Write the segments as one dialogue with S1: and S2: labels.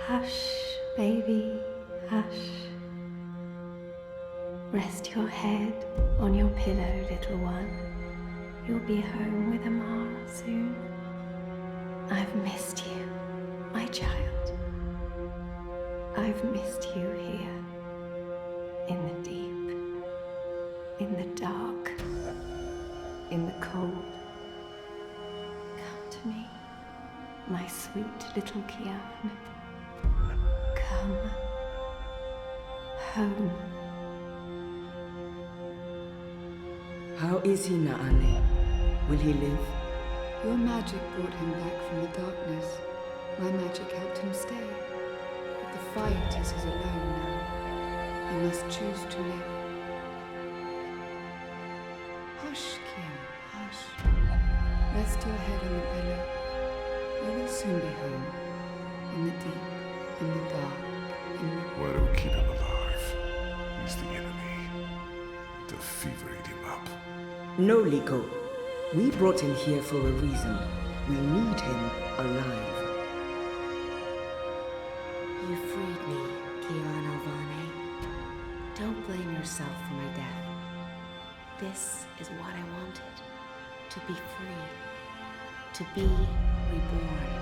S1: Hush, baby, hush. Rest your head on your pillow, little one. You'll be home with Amara soon. I've missed you, my child. I've missed you here, in the deep, in the dark, in the cold. Come to me, my sweet little Kian. Come home.
S2: How is he, Naane? Will he live?
S3: Your magic brought him back from the darkness. My magic helped him stay. But the fight is his alone now. He must choose to live. Hush, Kian, hush. Rest your head on the pillow. You will soon be home. In the deep, in the dark, in the...
S4: Why do we keep him alive? He's the enemy. The fever ate him up.
S2: No, Liko. We brought him here for a reason. We need him alive.
S5: You freed me, Kian Alvane. Don't blame yourself for my death. This is what I wanted. To be free. To be reborn.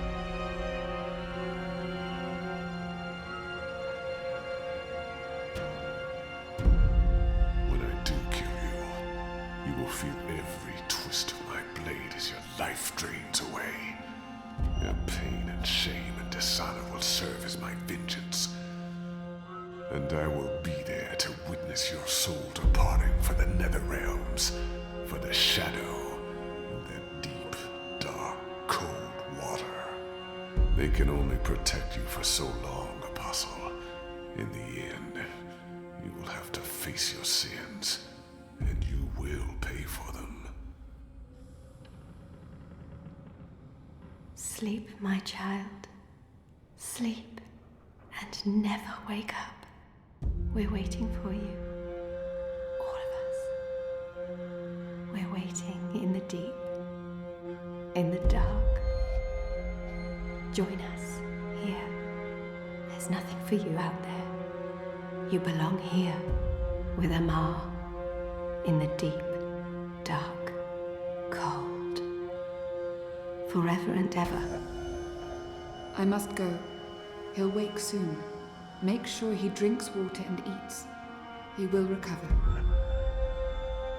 S4: When I do kill you, you will feel every twist of my blade as your life drains away. Your pain and shame and dishonor will serve as my vengeance. And I will be there to witness your soul departing for the nether realms, for the shadow, and the deep, dark, cold water. They can only protect you for so long, Apostle. In the end, you will have to face your sins, and you will pay for them.
S1: Sleep, my child. Sleep and never wake up. We're waiting for you. All of us. We're waiting in the deep, in the dark. Join us here. There's nothing for you out there. You belong here with Amar, in the deep, dark, cold. Forever and ever.
S3: I must go. He'll wake soon. Make sure he drinks water and eats. He will recover.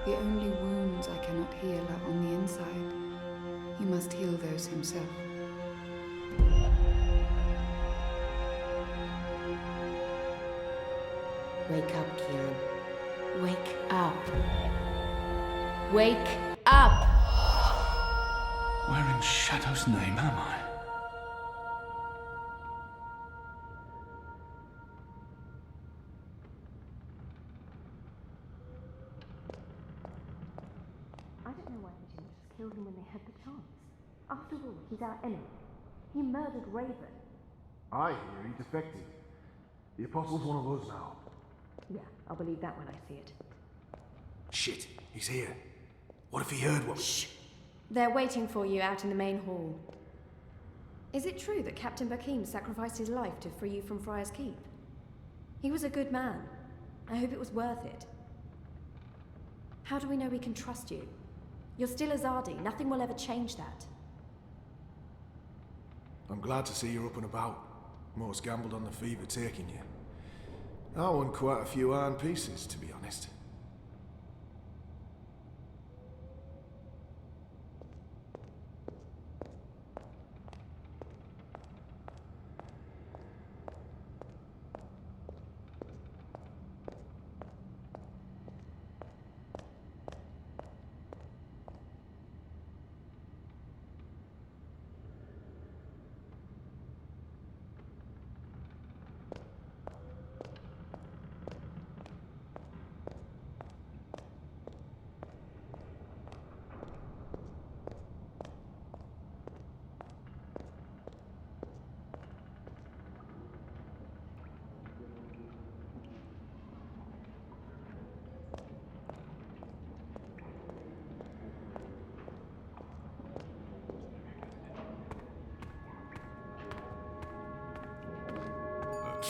S3: The only wounds I cannot heal are on the inside. He must heal those himself.
S5: Wake up, Kian. Wake up. Wake up!
S6: Where in Shadow's name am I?
S1: I don't know why they didn't just kill him when they had the chance. After all, he's our enemy. He murdered Raven.
S7: I hear he defected. The Apostle's one of us now.
S1: Yeah, I'll believe that when I see it.
S7: Shit, he's here. What if he heard what?
S1: Shh! They're waiting for you out in the main hall. Is it true that Captain Bakim sacrificed his life to free you from Friar's Keep? He was a good man. I hope it was worth it. How do we know we can trust you? You're still Azadi. Nothing will ever change that.
S7: I'm glad to see you're up and about. Most gambled on the fever taking you. I won quite a few iron pieces, to be honest.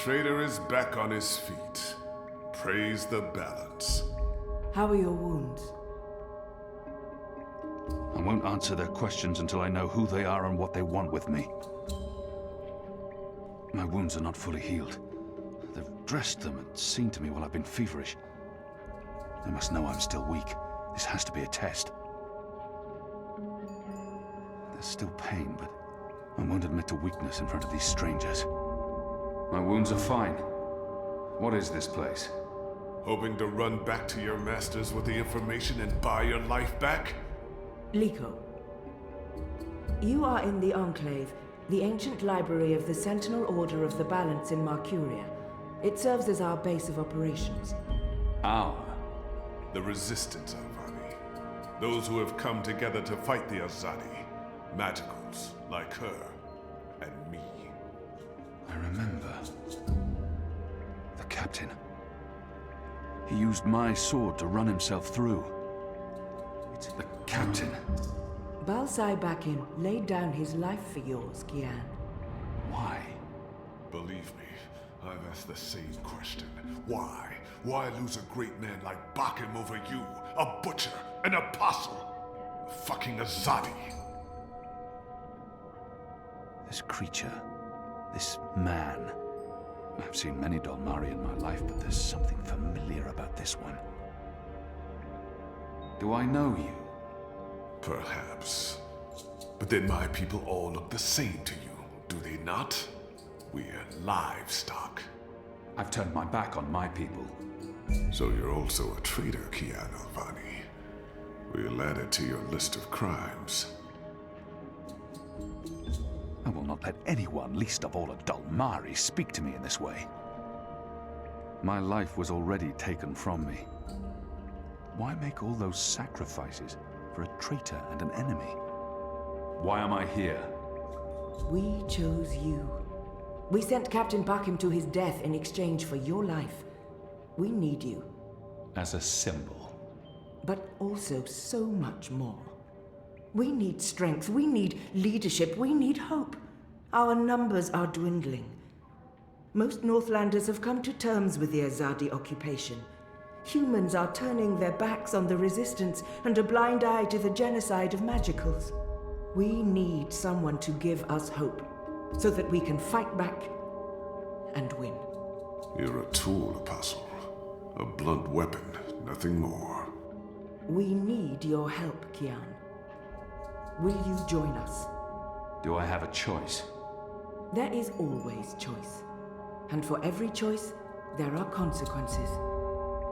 S4: traitor is back on his feet. Praise the balance.
S2: How are your wounds?
S6: I won't answer their questions until I know who they are and what they want with me. My wounds are not fully healed. They've dressed them and seen to me while I've been feverish. They must know I'm still weak. This has to be a test. There's still pain, but I won't admit to weakness in front of these strangers. My wounds are fine. What is this place?
S4: Hoping to run back to your masters with the information and buy your life back?
S2: Liko, you are in the Enclave, the ancient library of the Sentinel Order of the Balance in Marcuria. It serves as our base of operations.
S6: Our?
S4: The Resistance, Alvani. Those who have come together to fight the Azadi. Magicals, like her, and me.
S6: I remember. The captain. He used my sword to run himself through. It's the captain.
S2: Balsai Bakin laid down his life for yours, Kian.
S6: Why?
S4: Believe me, I've asked the same question. Why? Why lose a great man like Bakim over you? A butcher, an apostle, a fucking Azadi.
S6: This creature, this man. I've seen many Dolmari in my life, but there's something familiar about this one. Do I know you?
S4: Perhaps. But then my people all look the same to you, do they not? We're livestock.
S6: I've turned my back on my people.
S4: So you're also a traitor, Kian Alvani. We'll add it to your list of crimes.
S6: I will not let anyone, least of all a Dolmari, speak to me in this way. My life was already taken from me. Why make all those sacrifices for a traitor and an enemy? Why am I here?
S2: We chose you. We sent Captain Bakim to his death in exchange for your life. We need you.
S6: As a symbol.
S2: But also so much more. We need strength, we need leadership, we need hope. Our numbers are dwindling. Most Northlanders have come to terms with the Azadi occupation. Humans are turning their backs on the resistance and a blind eye to the genocide of magicals. We need someone to give us hope, so that we can fight back and win.
S4: You're a tool, Apostle. A blunt weapon, nothing more.
S2: We need your help, Kian. Will you join us?
S6: Do I have a choice?
S2: There is always choice. And for every choice, there are consequences.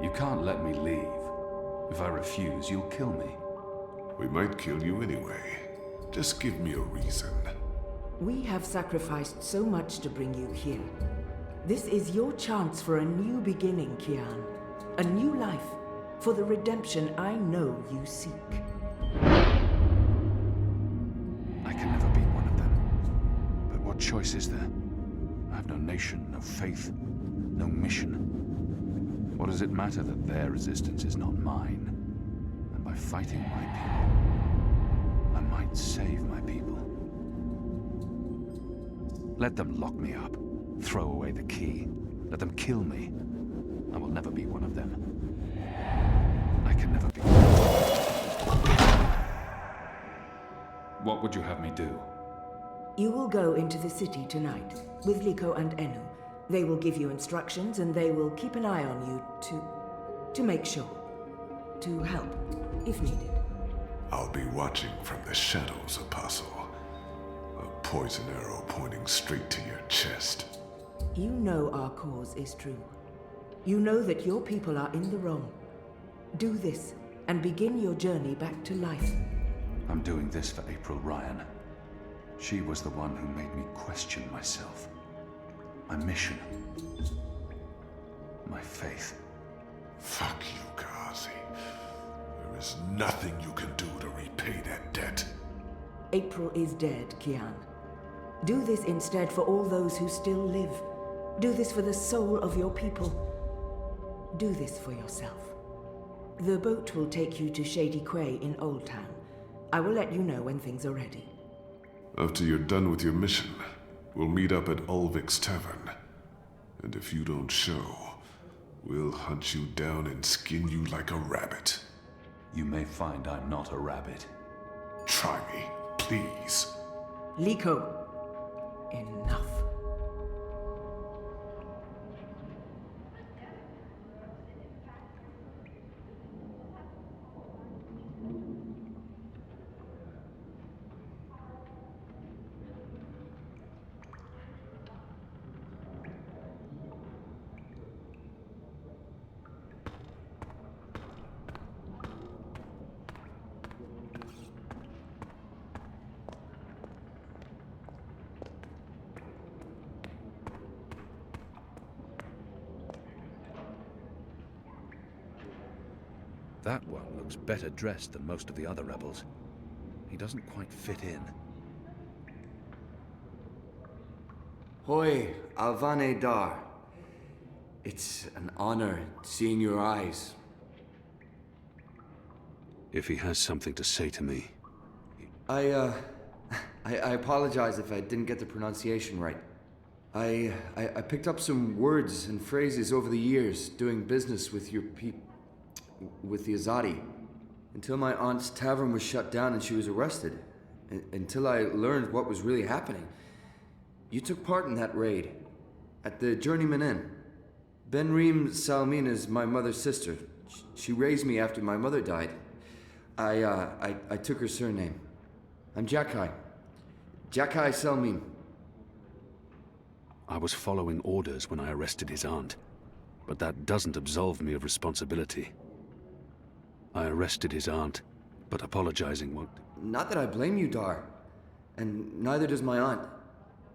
S6: You can't let me leave. If I refuse, you'll kill me.
S4: We might kill you anyway. Just give me a reason.
S2: We have sacrificed so much to bring you here. This is your chance for a new beginning, Kian. A new life, for the redemption I know you seek.
S6: I can never be one of them. But what choice is there? I have no nation, no faith, no mission. What does it matter that their resistance is not mine? And by fighting my people, I might save my people. Let them lock me up, throw away the key, let them kill me. I will never be one of them. I can never be. What would you have me do?
S2: You will go into the city tonight with Liko and Enu. They will give you instructions and they will keep an eye on you to make sure. To help, if needed.
S4: I'll be watching from the shadows, Apostle. A poison arrow pointing straight to your chest.
S2: You know our cause is true. You know that your people are in the wrong. Do this and begin your journey back to life.
S6: I'm doing this for April Ryan. She was the one who made me question myself. My mission. My faith.
S4: Fuck you, Ghazi. There is nothing you can do to repay that debt.
S2: April is dead, Kian. Do this instead for all those who still live. Do this for the soul of your people. Do this for yourself. The boat will take you to Shady Quay in Old Town. I will let you know when things are ready.
S4: After you're done with your mission, we'll meet up at Ulvik's Tavern. And if you don't show, we'll hunt you down and skin you like a rabbit.
S6: You may find I'm not a rabbit.
S4: Try me, please.
S2: Liko, enough.
S6: That one looks better dressed than most of the other rebels. He doesn't quite fit in.
S8: Hoi, Alvane Dar. It's an honor seeing your eyes.
S6: If he has something to say to me.
S8: I apologize if I didn't get the pronunciation right. I picked up some words and phrases over the years doing business with your with the Azadi, until my aunt's tavern was shut down and she was arrested, until I learned what was really happening. You took part in that raid, at the Journeyman Inn. Benreem Salmin is my mother's sister. She raised me after my mother died. I took her surname. I'm Jakai. Jakai Salmin.
S6: I was following orders when I arrested his aunt, but that doesn't absolve me of responsibility. I arrested his aunt, but apologizing won't...
S8: Not that I blame you, Dar. And neither does my aunt.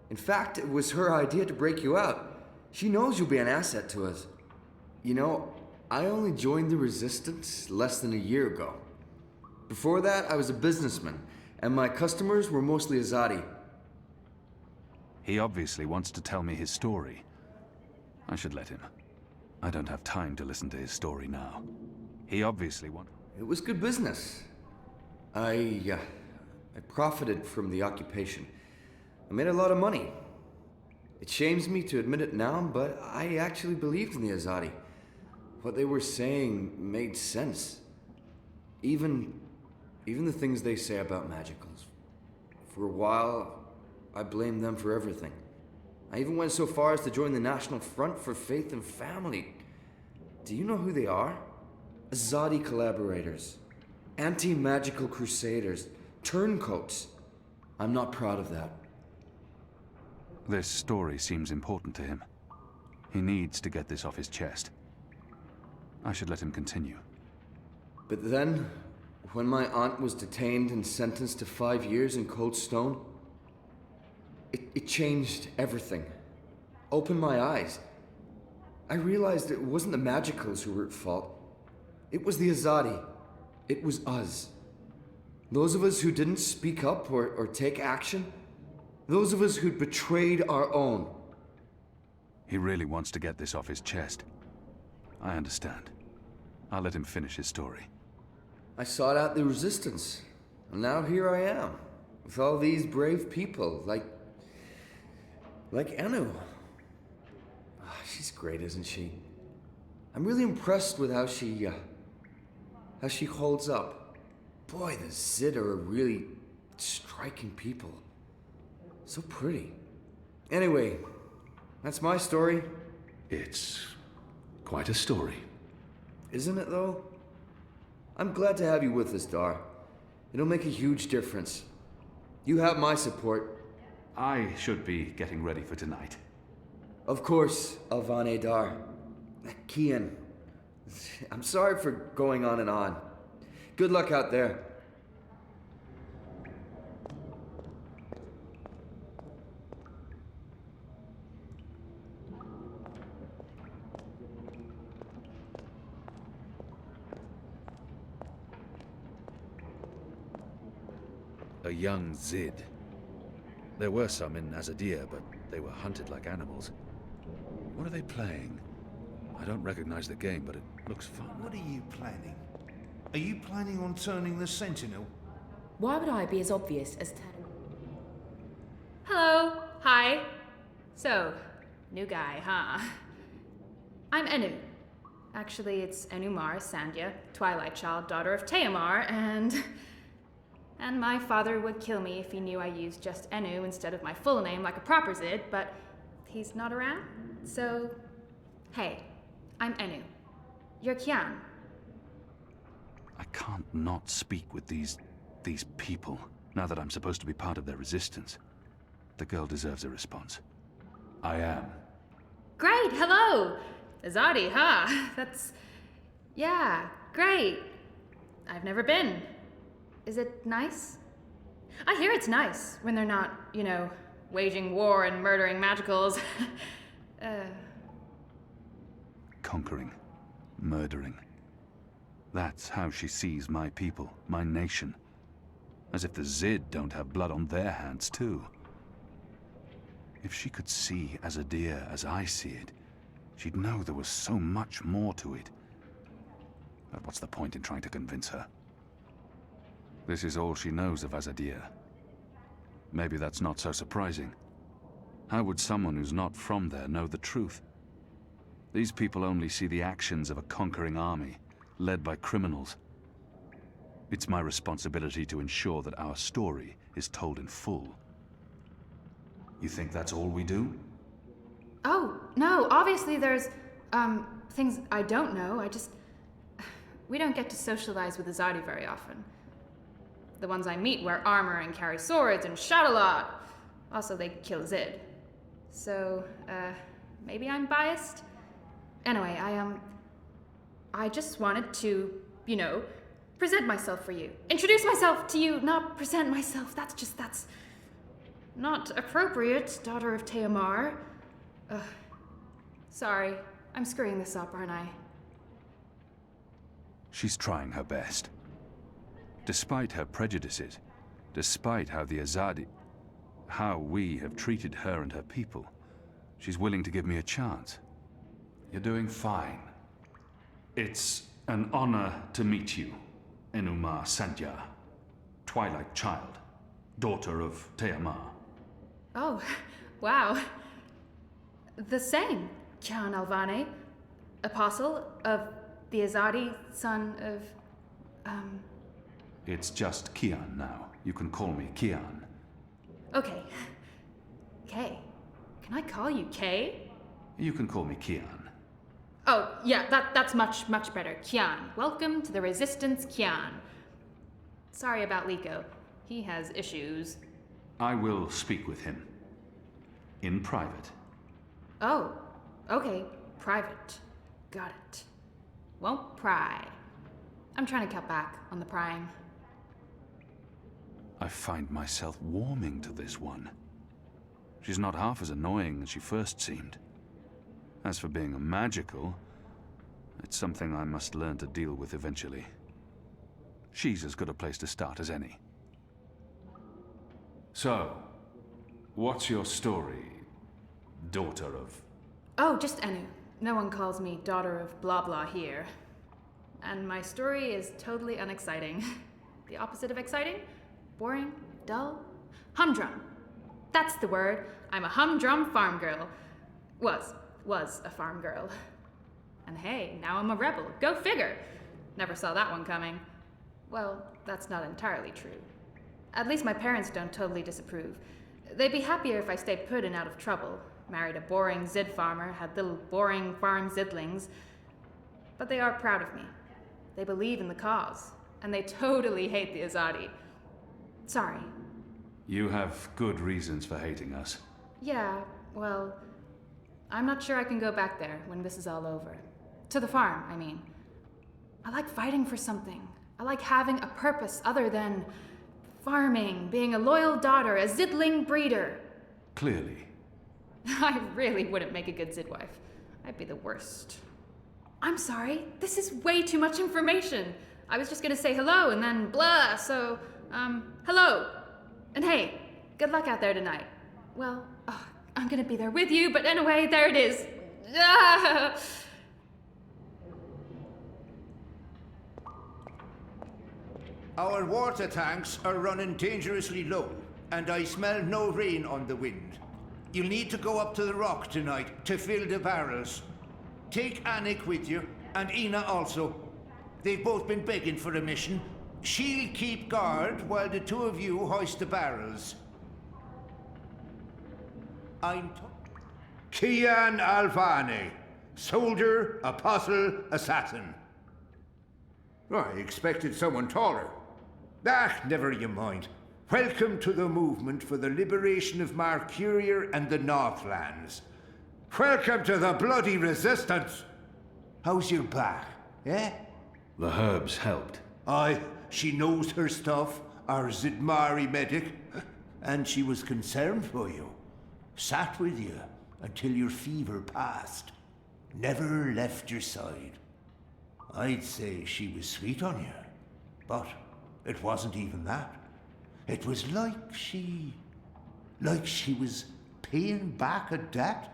S8: In fact, it was her idea to break you out. She knows you'll be an asset to us. You know, I only joined the Resistance less than a year ago. Before that, I was a businessman, and my customers were mostly Azadi.
S6: He obviously wants to tell me his story. I should let him. I don't have time to listen to his story now. He obviously wants...
S8: It was good business. I profited from the occupation. I made a lot of money. It shames me to admit it now, but I actually believed in the Azadi. What they were saying made sense. Even the things they say about magicals. For a while, I blamed them for everything. I even went so far as to join the National Front for Faith and Family. Do you know who they are? Azadi collaborators. Anti-magical crusaders. Turncoats. I'm not proud of that.
S6: This story seems important to him. He needs to get this off his chest. I should let him continue.
S8: But then, when my aunt was detained and sentenced to 5 years in Cold Stone, it changed everything. Opened my eyes. I realized it wasn't the magicals who were at fault. It was the Azadi. It was us. Those of us who didn't speak up or take action. Those of us who'd betrayed our own.
S6: He really wants to get this off his chest. I understand. I'll let him finish his story.
S8: I sought out the Resistance, and now here I am, with all these brave people, like Anu. Oh, she's great, isn't she? I'm really impressed with how she holds up. Boy, the Zid are really striking people. So pretty. Anyway, that's my story.
S6: It's quite a story.
S8: Isn't it, though? I'm glad to have you with us, Dar. It'll make a huge difference. You have my support.
S6: I should be getting ready for tonight.
S8: Of course, Alvane Dar. Kian. I'm sorry for going on and on. Good luck out there.
S6: A young Zid. There were some in Azadir, but they were hunted like animals. What are they playing? I don't recognize the game, but it looks fun.
S9: What are you planning? Are you planning on turning the Sentinel?
S5: Why would I be as obvious as telling...
S10: Hello. Hi. So, New guy, huh? I'm Enu. Actually, it's Enumar Sandhya, Twilight Child, daughter of Teomar, and my father would kill me if he knew I used just Enu instead of my full name like a proper Zid, but he's not around, so... Hey, I'm Enu. You're Kian.
S6: I can't not speak with these people, now that I'm supposed to be part of their resistance. The girl deserves a response. I am.
S10: Great, hello! Azadi, huh? That's... yeah, great. I've never been. Is it nice? I hear it's nice when they're not, you know, waging war and murdering magicals.
S6: Conquering. Murdering. That's how she sees my people, my nation. As if the Zid don't have blood on their hands, too. If she could see Azadir as I see it, she'd know there was so much more to it. But what's the point in trying to convince her? This is all she knows of Azadir. Maybe that's not so surprising. How would someone who's not from there know the truth? These people only see the actions of a conquering army, led by criminals. It's my responsibility to ensure that our story is told in full. You think that's all we do?
S10: Oh, no, obviously there's, things I don't know. We don't get to socialize with Azadi very often. The ones I meet wear armor and carry swords and shout a lot. Also, they kill Zid. So, maybe I'm biased? Anyway, I just wanted to, you know, present myself for you. Introduce myself to you, not present myself. That's not appropriate, daughter of Teomar. Sorry, I'm screwing this up, aren't I?
S6: She's trying her best. Despite her prejudices, despite how we have treated her and her people, she's willing to give me a chance. You're doing fine. It's an honor to meet you, Enumar Sandhya, Twilight Child, daughter of Teomar.
S10: Oh, wow. The same, Kian Alvane, apostle of the Azadi, son of,
S6: It's just Kian now. You can call me Kian.
S10: Okay. Kay. Can I call you Kay?
S6: You can call me Kian.
S10: Oh, yeah, that's much better. Kian. Welcome to the Resistance, Kian. Sorry about Liko. He has issues.
S6: I will speak with him. In private.
S10: Oh, okay. Private. Got it. Won't pry. I'm trying to cut back on the prying.
S6: I find myself warming to this one. She's not half as annoying as she first seemed. As for being a magical, it's something I must learn to deal with eventually. She's as good a place to start as any. So, what's your story, daughter of...
S10: Oh, just Enu. No one calls me daughter of blah blah here. And my story is totally unexciting. The opposite of exciting? Boring? Dull? Humdrum. That's the word. I'm a humdrum farm girl. Was a farm girl. And hey, now I'm a rebel. Go figure. Never saw that one coming. Well, that's not entirely true. At least my parents don't totally disapprove. They'd be happier if I stayed put and out of trouble. Married a boring Zid farmer, had little boring farm Zidlings. But they are proud of me. They believe in the cause. And they totally hate the Azadi. Sorry.
S6: You have good reasons for hating us.
S10: Yeah, well, I'm not sure I can go back there when this is all over. To the farm, I mean. I like fighting for something. I like having a purpose other than farming, being a loyal daughter, a Zidling breeder.
S6: Clearly.
S10: I really wouldn't make a good Zid wife. I'd be the worst. I'm sorry, this is way too much information. I was just gonna say hello and then blah, so, hello. And hey, good luck out there tonight. Well, I'm gonna be there with you, but anyway, there it is. Ah!
S11: Our water tanks are running dangerously low, and I smell no rain on the wind.
S9: You'll need to go up to the rock tonight to fill the barrels. Take Anik with you, and Ina also. They've both been begging for a mission. She'll keep guard while the two of you hoist the barrels. Kian Alvane, soldier, apostle, assassin. I expected someone taller. Never you mind. Welcome to the movement for the liberation of Mercuria and the Northlands. Welcome to the bloody resistance. How's your back, eh?
S6: The herbs helped.
S9: Aye, she knows her stuff, our Zidmari medic, and she was concerned for you. Sat with you until your fever passed. Never left your side. I'd say she was sweet on you, but it wasn't even that. It was like she was paying back a debt.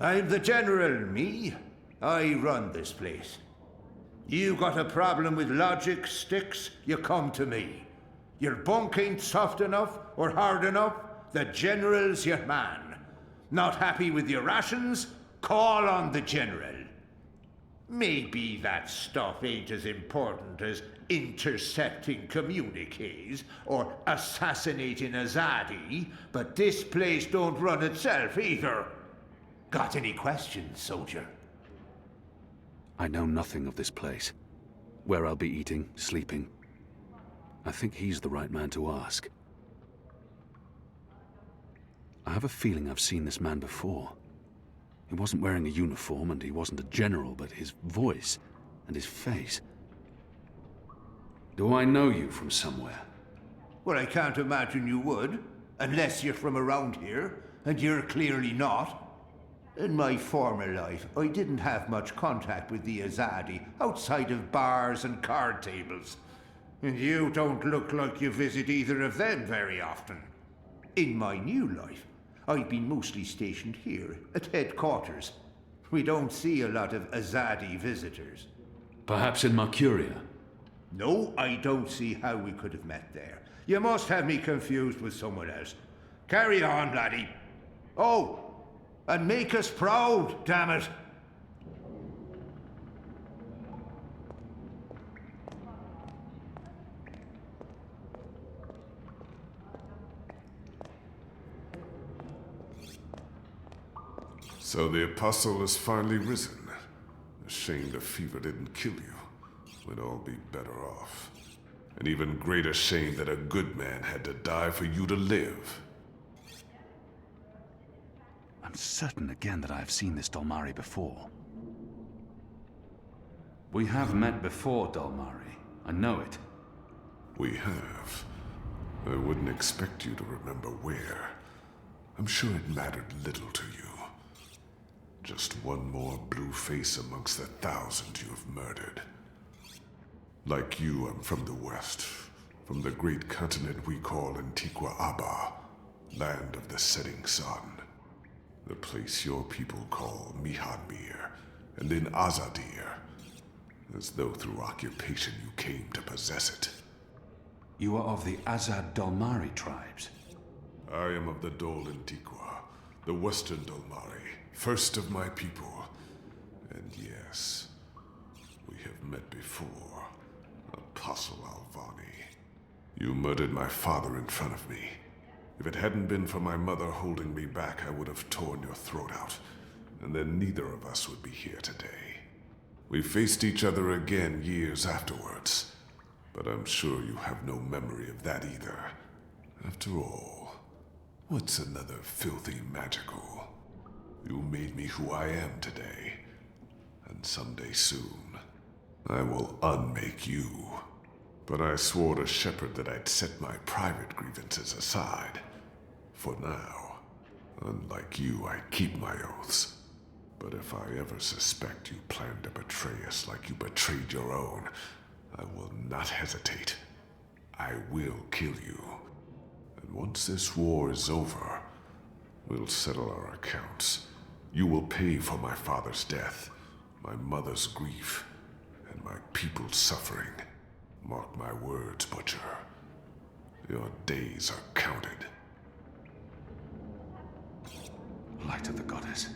S9: I'm the general, me. I run this place. You got a problem with logic, sticks, you come to me. Your bunk ain't soft enough or hard enough, the general's your man. Not happy with your rations? Call on the general. Maybe that stuff ain't as important as intercepting communiques or assassinating Azadi, but this place don't run itself either. Got any questions, soldier?
S6: I know nothing of this place. Where I'll be eating, sleeping. I think he's the right man to ask. I have a feeling I've seen this man before. He wasn't wearing a uniform and he wasn't a general, but his voice and his face. Do I know you from somewhere?
S9: Well, I can't imagine you would, unless you're from around here, and you're clearly not. In my former life, I didn't have much contact with the Azadi outside of bars and card tables. And you don't look like you visit either of them very often. In my new life, I've been mostly stationed here at headquarters. We don't see a lot of Azadi visitors.
S6: Perhaps in Mercuria?
S9: No, I don't see how we could have met there. You must have me confused with someone else. Carry on, laddie. Oh, and make us proud, damn it.
S4: So the Apostle has finally risen. A shame the fever didn't kill you. We'd all be better off. An even greater shame that a good man had to die for you to live.
S6: I'm certain again that I have seen this Dalmari before. We have met before, Dalmari. I know it.
S4: We have. I wouldn't expect you to remember where. I'm sure it mattered little to you. Just one more blue face amongst the thousands you have murdered. Like you, I'm from the West, from the great continent we call Antigua Aba, land of the setting sun. The place your people call Mihadmir, and then Azadir, as though through occupation you came to possess it.
S6: You are of the Azad Dalmari tribes?
S4: I am of the Dol Antigua, the Western Dalmari, first of my people. And yes, we have met before. Apostle Alvani. You murdered my father in front of me. If it hadn't been for my mother holding me back, I would have torn your throat out, and then neither of us would be here today. We faced each other again years afterwards, but I'm sure you have no memory of that either. After all, what's another filthy magical? You made me who I am today, and someday soon, I will unmake you. But I swore to Shepard that I'd set my private grievances aside. For now. Unlike you, I keep my oaths. But if I ever suspect you plan to betray us like you betrayed your own, I will not hesitate. I will kill you. And once this war is over, we'll settle our accounts. You will pay for my father's death, my mother's grief, and my people's suffering. Mark my words, Butcher. Your days are counted.
S6: Cry to the goddess.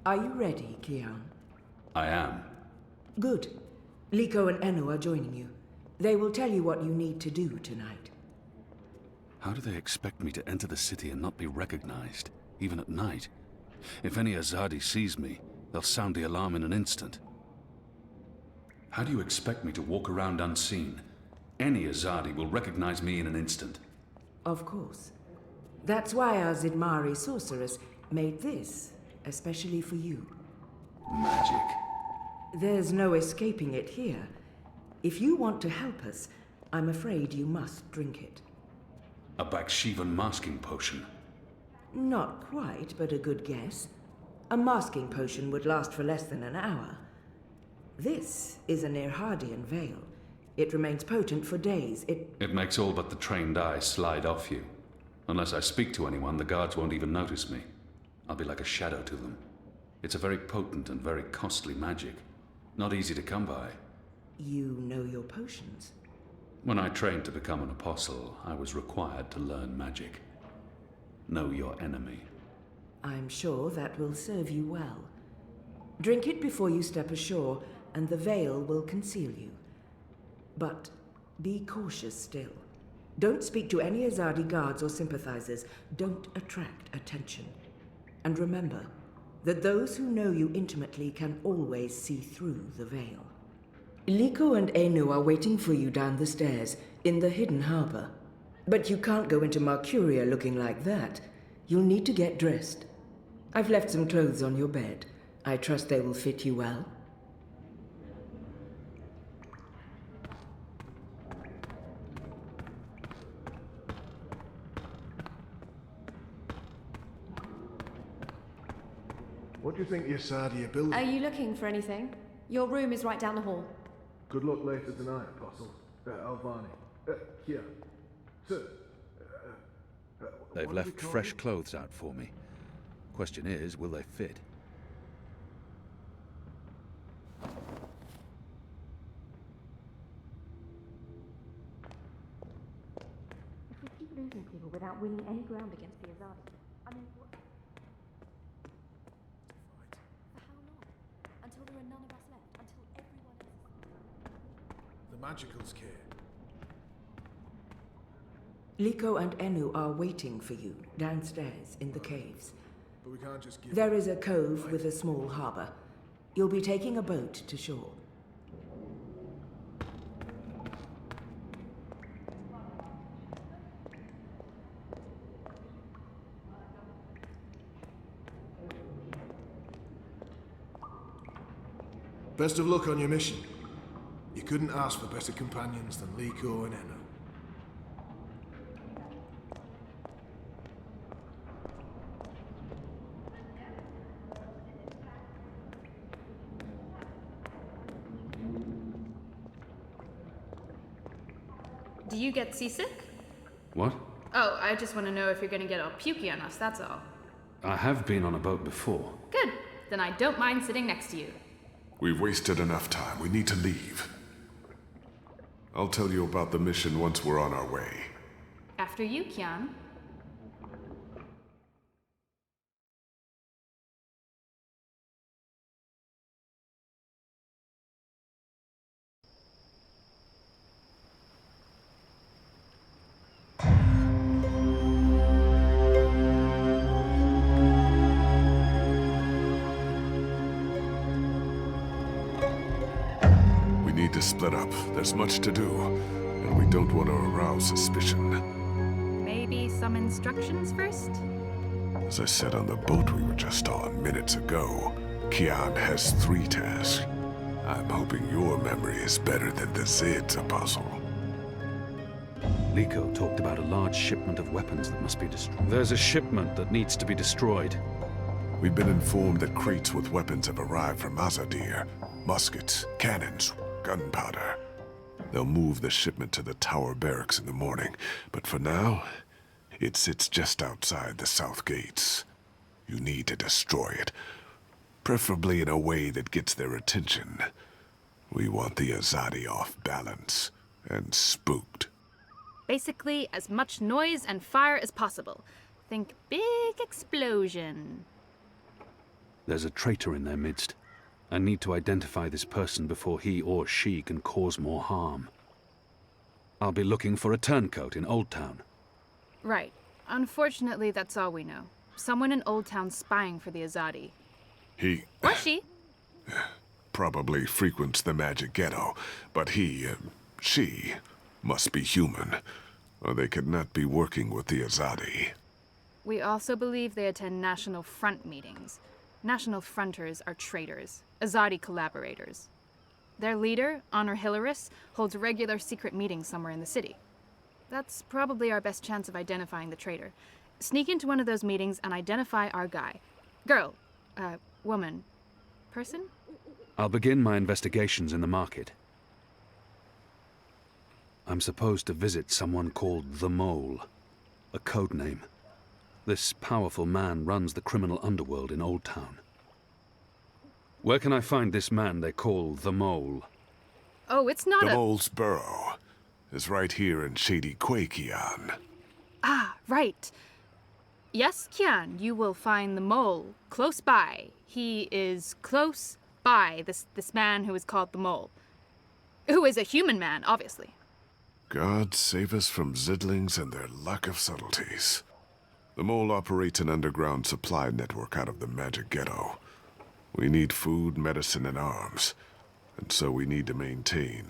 S2: Are you ready, Kian?
S6: I am.
S2: Good. Liko and Enu are joining you. They will tell you what you need to do tonight.
S6: How do they expect me to enter the city and not be recognized, even at night? If any Azadi sees me, they'll sound the alarm in an instant. How do you expect me to walk around unseen? Any Azadi will recognize me in an instant.
S2: Of course. That's why our Zidmari sorceress made this, especially for you.
S6: Magic.
S2: There's no escaping it here. If you want to help us, I'm afraid you must drink it.
S6: A Bakshivan masking potion.
S2: Not quite, but a good guess. A masking potion would last for less than an hour. This is an Irhadian veil. It remains potent for days.
S6: It makes all but the trained eye slide off you. Unless I speak to anyone, the guards won't even notice me. I'll be like a shadow to them. It's a very potent and very costly magic. Not easy to come by.
S2: You know your potions?
S6: When I trained to become an apostle, I was required to learn magic. Know your enemy.
S2: I'm sure that will serve you well. Drink it before you step ashore, and the veil will conceal you. But be cautious still. Don't speak to any Azadi guards or sympathizers. Don't attract attention. And remember that those who know you intimately can always see through the veil. Liko and Enu are waiting for you down the stairs, in the hidden harbor. But you can't go into Mercuria looking like that. You'll need to get dressed. I've left some clothes on your bed. I trust they will fit you well.
S7: What do you think your Sardia building?
S12: Are you looking for anything? Your room is right down the hall.
S7: Good luck later tonight, Apostle. Alvani. Here. Sir.
S6: They've left fresh clothes out for me. Question is, will they fit?
S12: If we keep losing people without winning any ground against the Azadi, I mean, what? For how long? Until there are none of us left, until everyone else...
S7: The magicals care.
S2: Liko and Enu are waiting for you downstairs in the caves.
S7: But we can't just give...
S2: There is a cove with a small harbor. You'll be taking a boat to shore.
S7: Best of luck on your mission. You couldn't ask for better companions than Liko and Enu.
S10: Do you get seasick?
S6: What?
S10: Oh, I just want to know if you're going to get all pukey on us, that's all.
S6: I have been on a boat before.
S10: Good. Then I don't mind sitting next to you.
S4: We've wasted enough time. We need to leave. I'll tell you about the mission once we're on our way.
S10: After you, Kian.
S4: To split up. There's much to do, and we don't want to arouse suspicion.
S10: Maybe some instructions first?
S4: As I said on the boat we were just on minutes ago, Kian has 3 tasks. I'm hoping your memory is better than the Zid's, Apostle.
S6: Liko talked about a large shipment of weapons that must be destroyed. There's a shipment that needs to be destroyed.
S4: We've been informed that crates with weapons have arrived from Azadir. Muskets, cannons, gunpowder. They'll move the shipment to the tower barracks in the morning, but for now, it sits just outside the south gates. You need to destroy it, Preferably in a way that gets their attention. We want the Azadi off balance and spooked.
S10: Basically, as much noise and fire as possible. Think big explosion.
S6: There's a traitor in their midst. I need to identify this person before he or she can cause more harm. I'll be looking for a turncoat in Old Town.
S10: Right. Unfortunately, that's all we know. Someone in Old Town spying for the Azadi.
S4: He
S10: Or she.
S4: probably frequents the magic ghetto, but she must be human, or they could not be working with the Azadi.
S10: We also believe they attend National Front meetings. National Fronters are traitors, Azadi collaborators. Their leader, Honor Hilaris, holds regular secret meetings somewhere in the city. That's probably our best chance of identifying the traitor. Sneak into one of those meetings and identify our guy. Girl, woman, person?
S6: I'll begin my investigations in the market. I'm supposed to visit someone called the Mole, a code name. This powerful man runs the criminal underworld in Old Town. Where can I find this man they call the Mole?
S10: Oh, it's not
S4: The Mole's burrow is right here in Shady Quay, Kian.
S10: Ah, right. Yes, Kian, you will find the Mole close by. He is close by, this man who is called the Mole. Who is a human man, obviously.
S4: God save us from Zidlings and their lack of subtleties. The Mole operates an underground supply network out of the magic ghetto. We need food, medicine, and arms, and so we need to maintain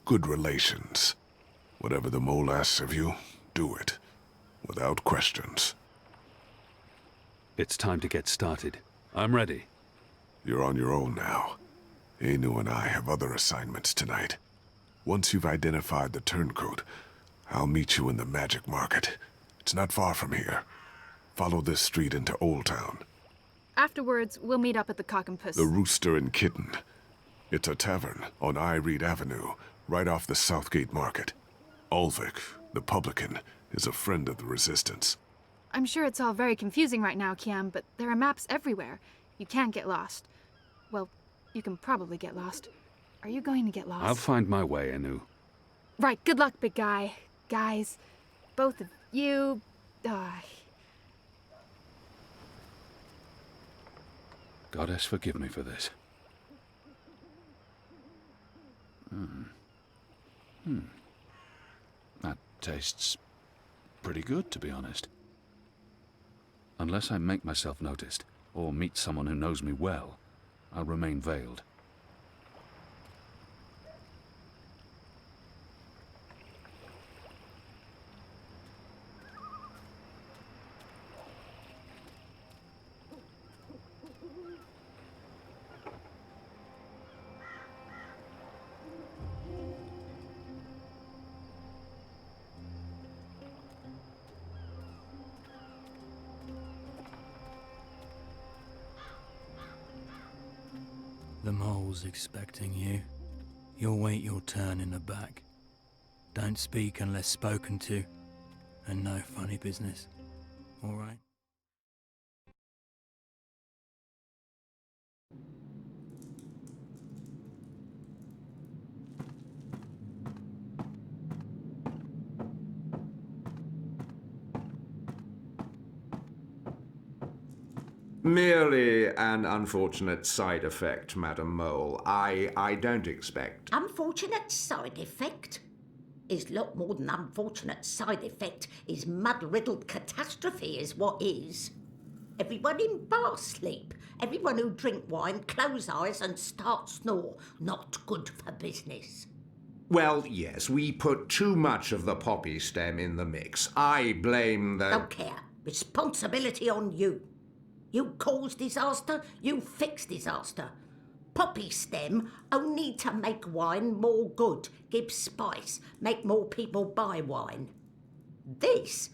S4: good relations. Whatever the Mole asks of you, do it, without questions.
S6: It's time to get started. I'm ready.
S4: You're on your own now. Anu and I have other assignments tonight. Once you've identified the turncoat, I'll meet you in the magic market. It's not far from here. Follow this street into Old Town.
S10: Afterwards, we'll meet up at the Cock and Puss.
S4: The Rooster and Kitten. It's a tavern on I Reed Avenue, right off the Southgate Market. Ulvik, the publican, is a friend of the Resistance.
S10: I'm sure it's all very confusing right now, Kian, but there are maps everywhere. You can't get lost. Well, you can probably get lost. Are you going to get lost?
S6: I'll find my way, Anu.
S10: Right, good luck, big guy. Guys, both of you...
S6: Goddess, forgive me for this. That tastes pretty good, to be honest. Unless I make myself noticed, or meet someone who knows me well, I'll remain veiled.
S13: The Mole's expecting you. You'll wait your turn in the back. Don't speak unless spoken to, and no funny business. All right?
S9: Merely an unfortunate side effect, Madam Mole. I don't expect...
S14: Unfortunate side effect? Is lot more than unfortunate side effect. Is mud-riddled catastrophe is what is. Everyone in bar sleep. Everyone who drink wine close eyes and start snore. Not good for business.
S9: Well, yes, we put too much of the poppy stem in the mix. I blame the...
S14: Don't care. Responsibility on you. You cause disaster, you fix disaster. Poppy stem only to make wine more good, give spice, make more people buy wine. This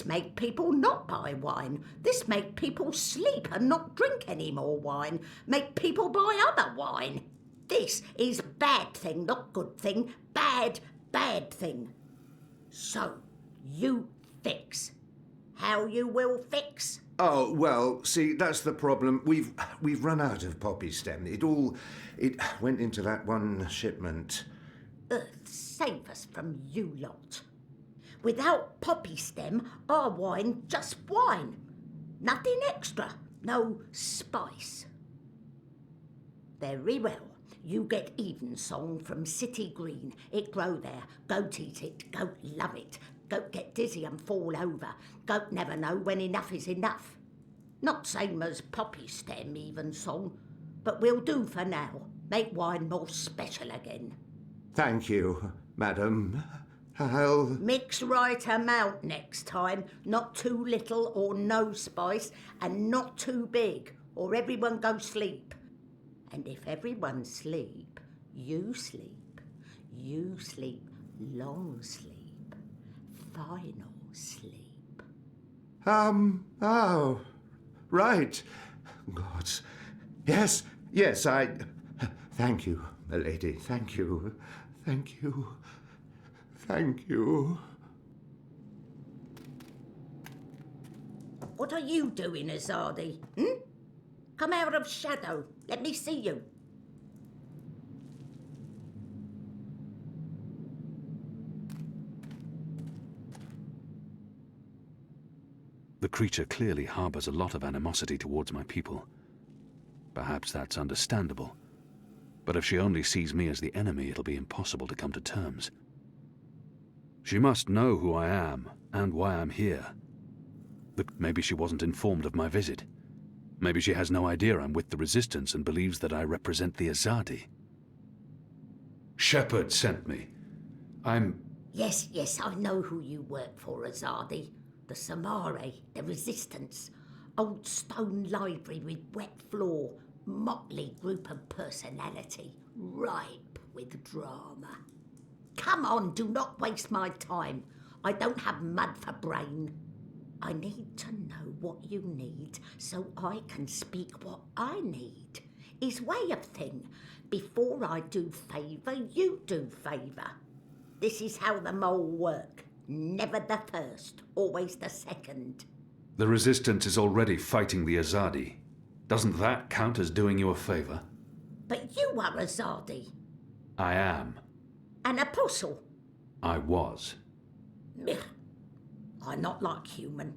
S14: make people not buy wine. This make people sleep and not drink any more wine. Make people buy other wine. This is bad thing, not good thing. Bad thing. So, you fix. How you will fix?
S9: Oh, well, see, that's the problem. We've run out of poppy stem. It went into that one shipment.
S14: Earth save us from you lot. Without poppy stem, our wine just wine. Nothing extra, no spice. Very well. You get Evensong from City Green. It grow there. Goat eat it. Goat love it. Goat get dizzy and fall over. Goat never know when enough is enough. Not same as poppy stem Evensong, but we'll do for now. Make wine more special again.
S9: Thank you, madam. I'll...
S14: Mix right amount next time. Not too little or no spice, and not too big, or everyone go sleep. And if everyone sleep, you sleep. You sleep long sleep. Final sleep.
S9: Oh, right. Gods. Yes, I... Thank you, milady. Thank you. Thank you. Thank you.
S14: What are you doing, Azadi? Come out of shadow. Let me see you.
S6: The creature clearly harbors a lot of animosity towards my people. Perhaps that's understandable. But if she only sees me as the enemy, it'll be impossible to come to terms. She must know who I am and why I'm here. Maybe she wasn't informed of my visit. Maybe she has no idea I'm with the Resistance and believes that I represent the Azadi. Shepherd sent me.
S14: Yes, I know who you work for, Azadi. The Samare, the Resistance. Old stone library with wet floor. Motley group of personality. Ripe with drama. Come on, do not waste my time. I don't have mud for brain. I need to know what you need so I can speak what I need. His way of thing. Before I do favour, you do favour. This is how the mole work. Never the first, always the second.
S6: The Resistance is already fighting the Azadi. Doesn't that count as doing you a favour?
S14: But you are Azadi.
S6: I am.
S14: An apostle.
S6: I was.
S14: I'm not like human.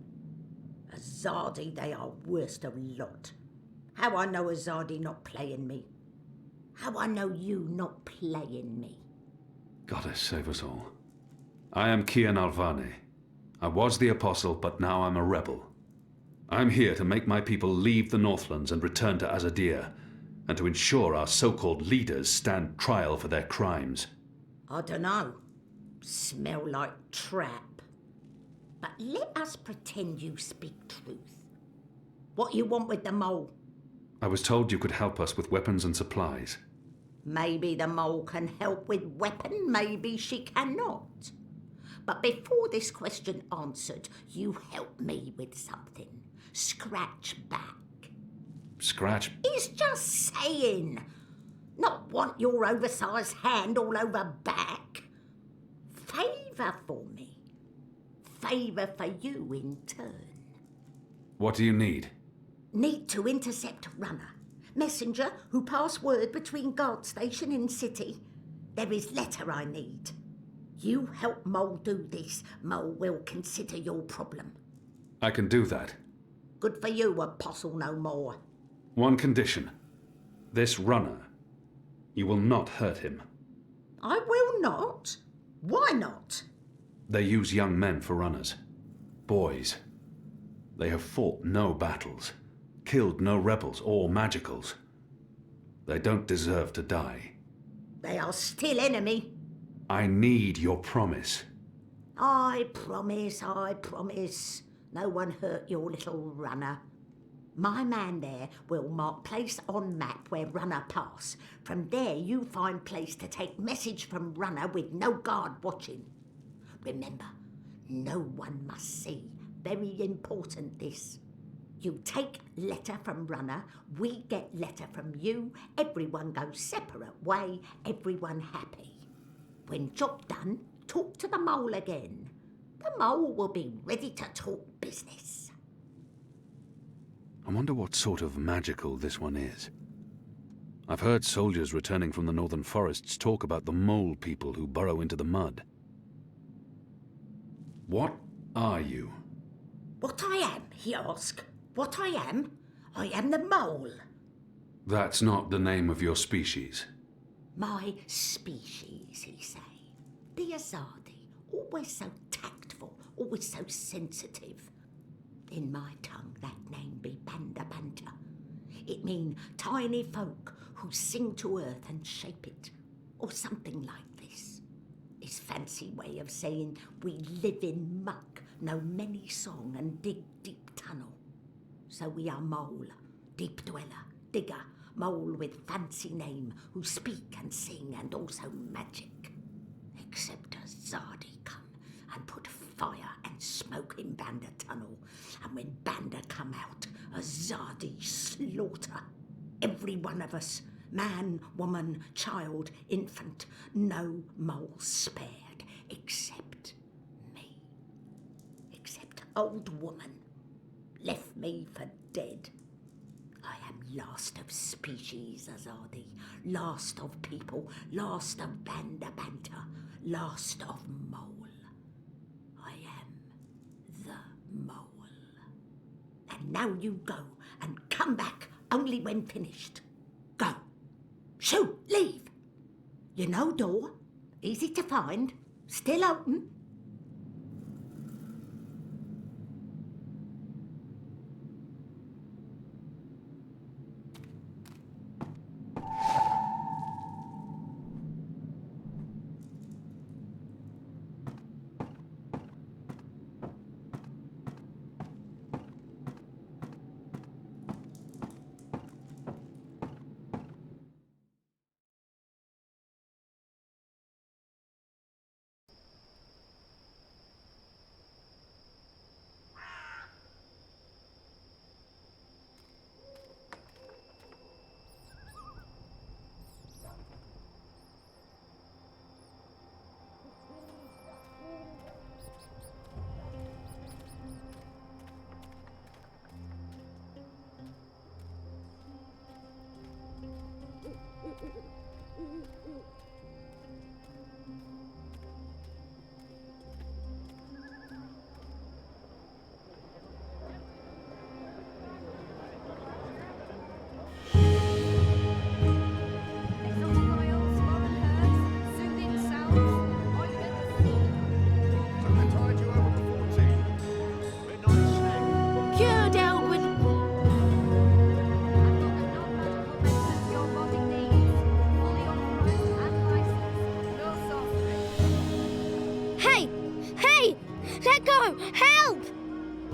S14: Azadi, they are worst of lot. How I know Azadi not playing me? How I know you not playing me?
S6: Goddess save us all. I am Kian Alvane. I was the apostle, but now I'm a rebel. I'm here to make my people leave the Northlands and return to Azadir, and to ensure our so-called leaders stand trial for their crimes.
S14: I dunno. Smell like trap. But let us pretend you speak truth. What you want with the mole?
S6: I was told you could help us with weapons and supplies.
S14: Maybe the mole can help with weapon, maybe she cannot. But before this question answered, you help me with something. Scratch back.
S6: Scratch?
S14: He's just saying. Not want your oversized hand all over back. Favour for me. Favour for you in turn.
S6: What do you need?
S14: Need to intercept Runner. Messenger who pass word between guard station and city. There is letter I need. You help Mole do this, Mole will consider your problem.
S6: I can do that.
S14: Good for you, apostle no more.
S6: One condition. This Runner. You will not hurt him.
S14: I will not? Why not?
S6: They use young men for runners. Boys. They have fought no battles, killed no rebels or magicals. They don't deserve to die.
S14: They are still enemy.
S6: I need your promise.
S14: I promise. No one hurt your little Runner. My man there will mark place on map where Runner pass. From there you find place to take message from Runner with no guard watching. Remember, no one must see. Very important this. You take letter from Runner, we get letter from you, everyone goes separate way, everyone happy. When job done, talk to the mole again. The mole will be ready to talk business.
S6: I wonder what sort of magical this one is. I've heard soldiers returning from the northern forests talk about the mole people who burrow into the mud. What are you?
S14: What I am, he asked. What I am? I am the mole.
S6: That's not the name of your species.
S14: My species, he say. The Azadi, always so tactful, always so sensitive. In my tongue that name be Banda Banta. It mean tiny folk who sing to earth and shape it, or something like this. His fancy way of saying we live in muck, know many song and dig deep tunnel. So we are mole, deep dweller, digger, mole with fancy name, who speak and sing and also magic. Except a Zardi come and put fire and smoke in Banda tunnel, and when Banda come out, a Zardi slaughter. Every one of us, man, woman, child, infant, no mole spared, except me. Except old woman, left me for dead. I am last of species, Azadi, last of people, last of Banda Banta, last of mole. I am the mole. And now you go and come back only when finished. Go. Shoo, leave. You know door, easy to find, still open.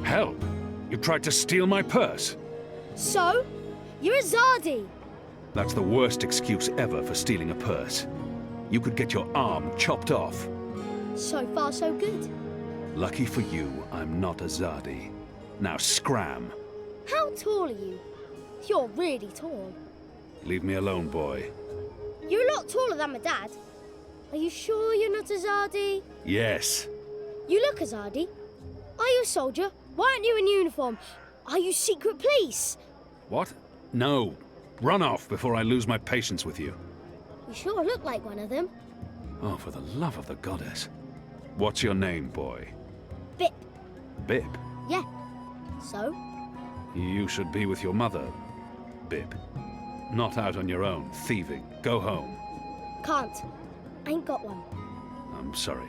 S6: Help? You tried to steal my purse?
S15: So? You're a Zardi.
S6: That's the worst excuse ever for stealing a purse. You could get your arm chopped off.
S15: So far, so good.
S6: Lucky for you, I'm not a Zardi. Now scram.
S15: How tall are you? You're really tall.
S6: Leave me alone, boy.
S15: You're a lot taller than my dad. Are you sure you're not a Zardi?
S6: Yes.
S15: You look a Zardi. Are you a soldier? Why aren't you in uniform? Are you secret police?
S6: What? No. Run off before I lose my patience with you.
S15: You sure look like one of them.
S6: Oh, for the love of the goddess. What's your name, boy?
S15: Bip.
S6: Bip?
S15: Yeah. So?
S6: You should be with your mother, Bip. Not out on your own, thieving. Go home.
S15: Can't. Ain't got one.
S6: I'm sorry.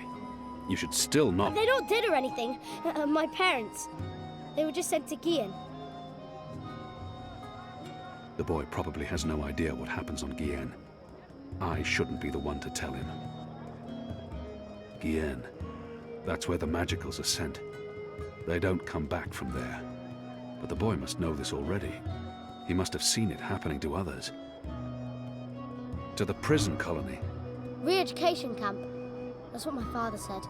S6: You should still not...
S15: They're not dead or anything. My parents. They were just sent to Kиан.
S6: The boy probably has no idea what happens on Kиан. I shouldn't be the one to tell him. Kиан. That's where the magicals are sent. They don't come back from there. But the boy must know this already. He must have seen it happening to others. To the prison colony.
S15: Re-education camp. That's what my father said.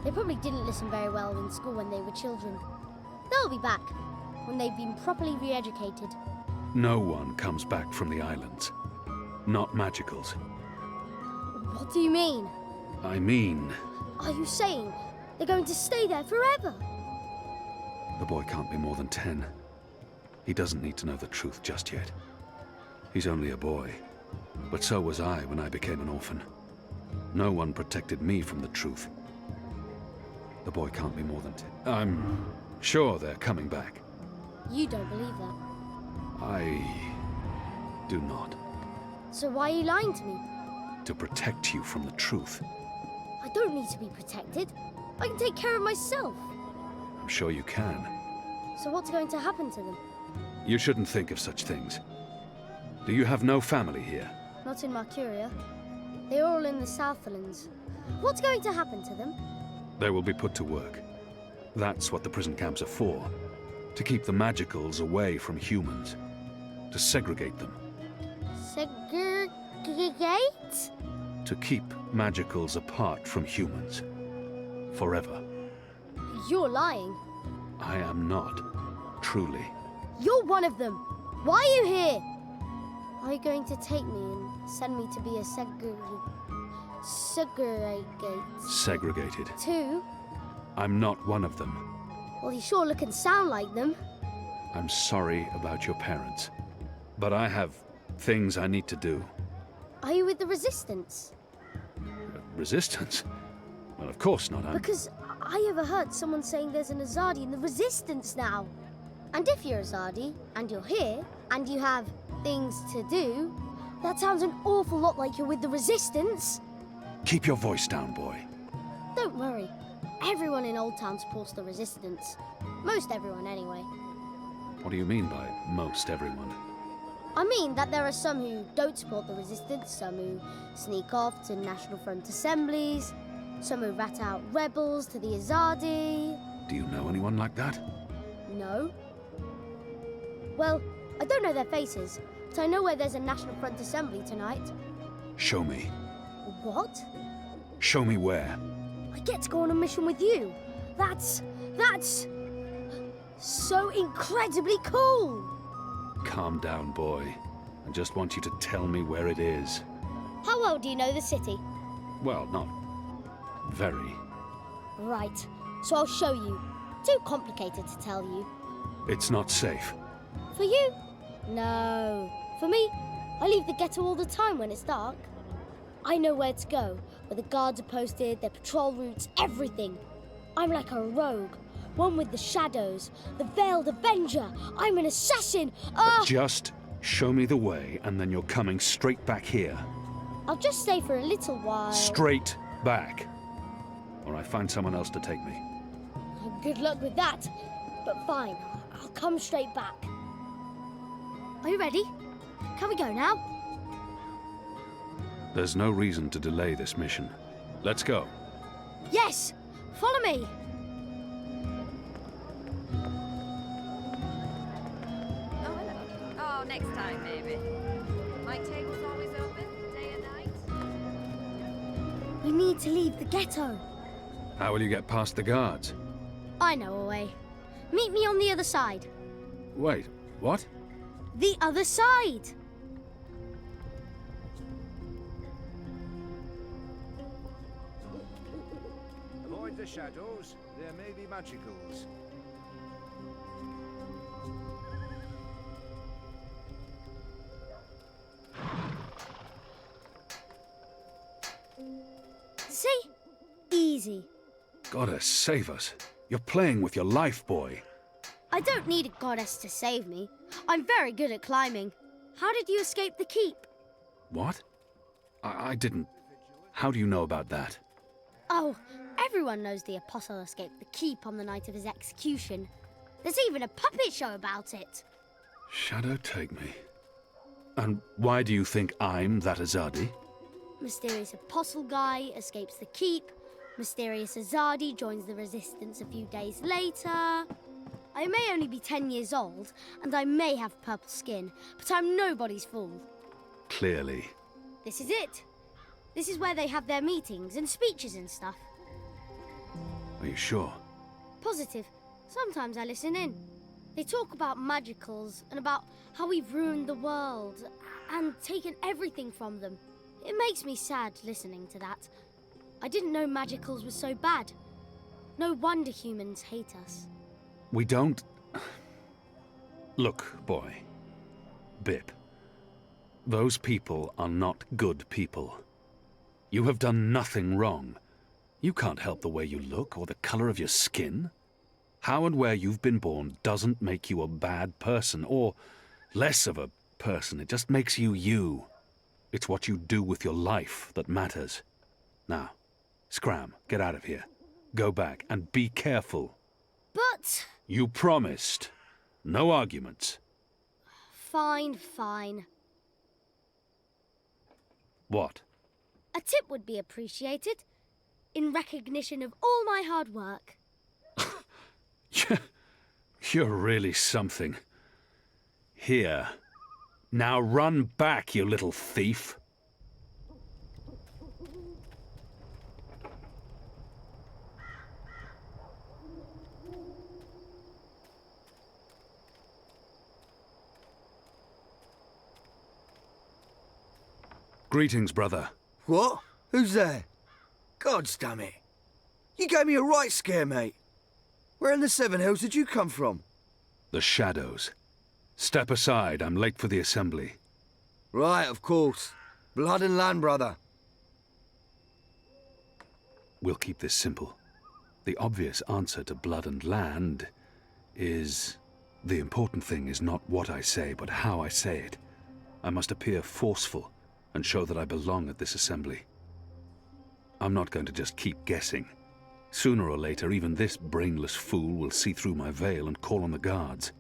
S15: They probably didn't listen very well in school when they were children. They'll be back, when they've been properly re-educated.
S6: No one comes back from the islands. Not magicals.
S15: What do you mean?
S6: I mean...
S15: Are you saying they're going to stay there forever?
S6: The boy can't be more than 10. He doesn't need to know the truth just yet. He's only a boy. But so was I when I became an orphan. No one protected me from the truth. The boy can't be more than 10. I'm sure they're coming back.
S15: You don't believe that.
S6: I do not.
S15: So why are you lying to me?
S6: To protect you from the truth.
S15: I don't need to be protected. I can take care of myself.
S6: I'm sure you can.
S15: So what's going to happen to them?
S6: You shouldn't think of such things. Do you have no family here?
S15: Not in Mercuria. They're all in the Southlands. What's going to happen to them?
S6: They will be put to work. That's what the prison camps are for. To keep the magicals away from humans. To segregate them.
S15: Segregate?
S6: To keep magicals apart from humans. Forever.
S15: You're lying.
S6: I am not. Truly.
S15: You're one of them. Why are you here? Are you going to take me and send me to be a
S6: Segregated.
S15: Two?
S6: I'm not one of them.
S15: Well, you sure look and sound like them.
S6: I'm sorry about your parents. But I have things I need to do.
S15: Are you with the Resistance?
S6: Resistance? Well, of course not.
S15: Because I overheard someone saying there's an Azadi in the Resistance now. And if you're Azadi, and you're here, and you have things to do, that sounds an awful lot like you're with the Resistance.
S6: Keep your voice down, boy.
S15: Don't worry. Everyone in Old Town supports the Resistance. Most everyone, anyway.
S6: What do you mean by most everyone?
S15: I mean that there are some who don't support the Resistance, some who sneak off to National Front assemblies, some who rat out rebels to the Azadi.
S6: Do you know anyone like that?
S15: No. Well, I don't know their faces, but I know where there's a National Front assembly tonight.
S6: Show me.
S15: What?
S6: Show me where.
S15: I get to go on a mission with you. That's so incredibly cool.
S6: Calm down, boy. I just want you to tell me where it is.
S15: How well do you know the city?
S6: Well, not very.
S15: Right, so I'll show you. Too complicated to tell you.
S6: It's not safe.
S15: For you? No. For me, I leave the ghetto all the time when it's dark. I know where to go, where the guards are posted, their patrol routes, everything. I'm like a rogue, one with the shadows, the veiled avenger. I'm an assassin.
S6: Just show me the way, and then you're coming straight back here.
S15: I'll just stay for a little while.
S6: Straight back. Or I find someone else to take me.
S15: Good luck with that. But fine, I'll come straight back. Are you ready? Can we go now?
S6: There's no reason to delay this mission. Let's go.
S15: Yes! Follow me!
S12: Oh, hello. Oh, next time, maybe. My table's always open, day and night.
S15: We need to leave the ghetto.
S6: How will you get past the guards?
S15: I know a way. Meet me on the other side.
S6: Wait, what?
S15: The other side!
S9: Avoid the shadows. There may be magicals.
S15: See? Easy.
S6: Goddess, save us. You're playing with your life, boy.
S15: I don't need a goddess to save me. I'm very good at climbing. How did you escape the keep?
S6: What? I didn't. How do you know about that?
S15: Oh, everyone knows the apostle escaped the keep on the night of his execution. There's even a puppet show about it.
S6: Shadow take me. And why do you think I'm that Azadi?
S15: Mysterious apostle guy escapes the keep. Mysterious Azadi joins the resistance a few days later. I may only be 10 years old, and I may have purple skin, but I'm nobody's fool.
S6: Clearly.
S15: This is it. This is where they have their meetings and speeches and stuff.
S6: Are you sure?
S15: Positive. Sometimes I listen in. They talk about magicals and about how we've ruined the world and taken everything from them. It makes me sad listening to that. I didn't know magicals were so bad. No wonder humans hate us.
S6: We don't... Look, boy. Bip. Those people are not good people. You have done nothing wrong. You can't help the way you look or the color of your skin. How and where you've been born doesn't make you a bad person, or less of a person. It just makes you you. It's what you do with your life that matters. Now, scram, get out of here. Go back, and be careful.
S15: But...
S6: You promised. No arguments.
S15: Fine, fine.
S6: What?
S15: A tip would be appreciated, in recognition of all my hard work.
S6: You're really something. Here. Now run back, you little thief. Greetings, brother.
S8: What? Who's there? Gods damn it. You gave me a right scare, mate. Where in the Seven Hills did you come from?
S6: The shadows. Step aside, I'm late for the assembly.
S8: Right, of course. Blood and land, brother.
S6: We'll keep this simple. The obvious answer to blood and land is... The important thing is not what I say, but how I say it. I must appear forceful and show that I belong at this assembly. I'm not going to just keep guessing. Sooner or later, even this brainless fool will see through my veil and call on the guards.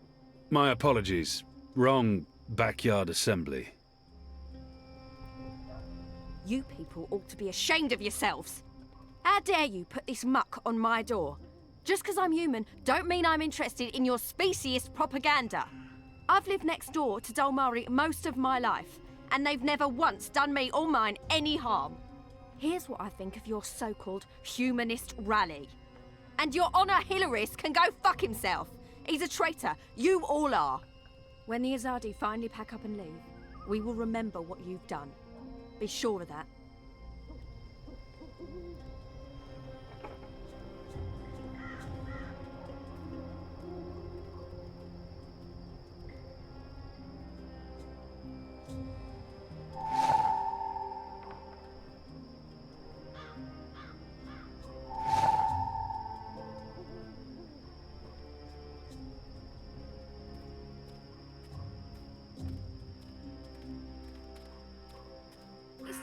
S6: My apologies. Wrong backyard assembly.
S16: You people ought to be ashamed of yourselves. How dare you put this muck on my door? Just because I'm human, don't mean I'm interested in your speciesist propaganda. I've lived next door to Dolmari most of my life, and they've never once done me or mine any harm. Here's what I think of your so-called humanist rally. And your Honor Hillarist can go fuck himself. He's a traitor. You all are. When the Azadi finally pack up and leave, we will remember what you've done. Be sure of that.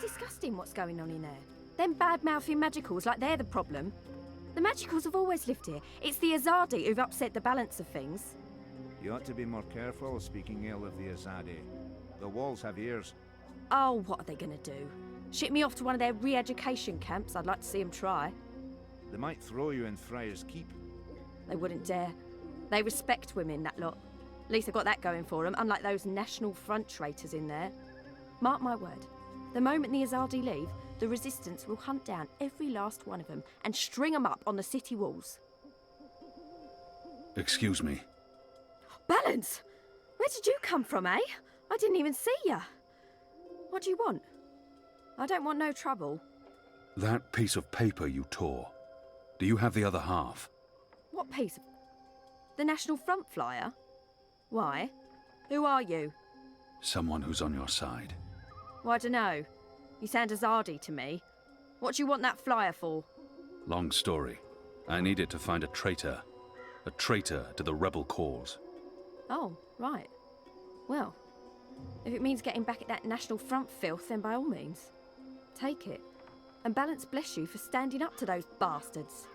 S16: Disgusting what's going on in there. Them bad-mouthing magicals like they're the problem. The magicals have always lived here. It's the Azadi who've upset the balance of things.
S11: You ought to be more careful speaking ill of the Azadi. The walls have ears.
S16: Oh, what are they gonna do? Ship me off to one of their re-education camps? I'd like to see them try.
S11: They might throw you in Friar's Keep.
S16: They wouldn't dare. They respect women, that lot. At least they've got that going for them, unlike those National Front traitors in there. Mark my word. The moment the Azadi leave, the Resistance will hunt down every last one of them and string them up on the city walls.
S6: Excuse me.
S16: Balance! Where did you come from, eh? I didn't even see ya. What do you want? I don't want no trouble.
S6: That piece of paper you tore. Do you have the other half?
S16: What piece of... The National Front flyer? Why? Who are you?
S6: Someone who's on your side.
S16: Well, I dunno. You sound Azadi to me. What do you want that flyer for?
S6: Long story. I need it to find a traitor. A traitor to the rebel cause.
S16: Oh, right. Well, if it means getting back at that National Front filth, then by all means. Take it. And Balance bless you for standing up to those bastards.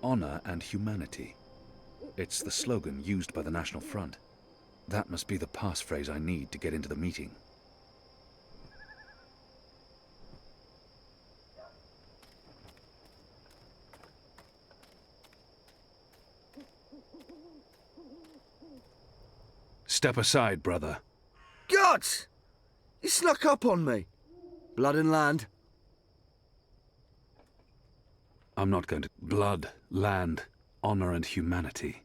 S6: Honor and humanity. It's the slogan used by the National Front. That must be the passphrase I need to get into the meeting. Step aside, brother.
S8: Gods! You snuck up on me. Blood and land.
S6: I'm not going to... Blood, land, honor and humanity.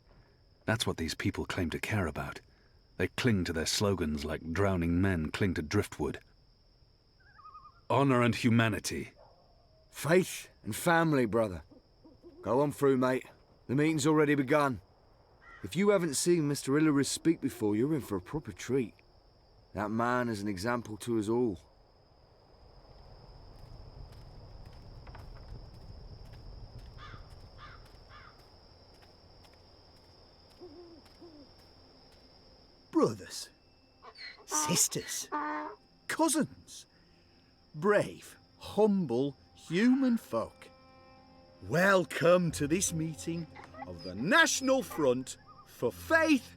S6: That's what these people claim to care about. They cling to their slogans like drowning men cling to driftwood. Honor and humanity.
S8: Faith and family, brother. Go on through, mate. The meeting's already begun. If you haven't seen Mr. Illyris speak before, you're in for a proper treat. That man is an example to us all.
S17: Brothers, sisters, cousins, brave, humble, human folk. Welcome to this meeting of the National Front for Faith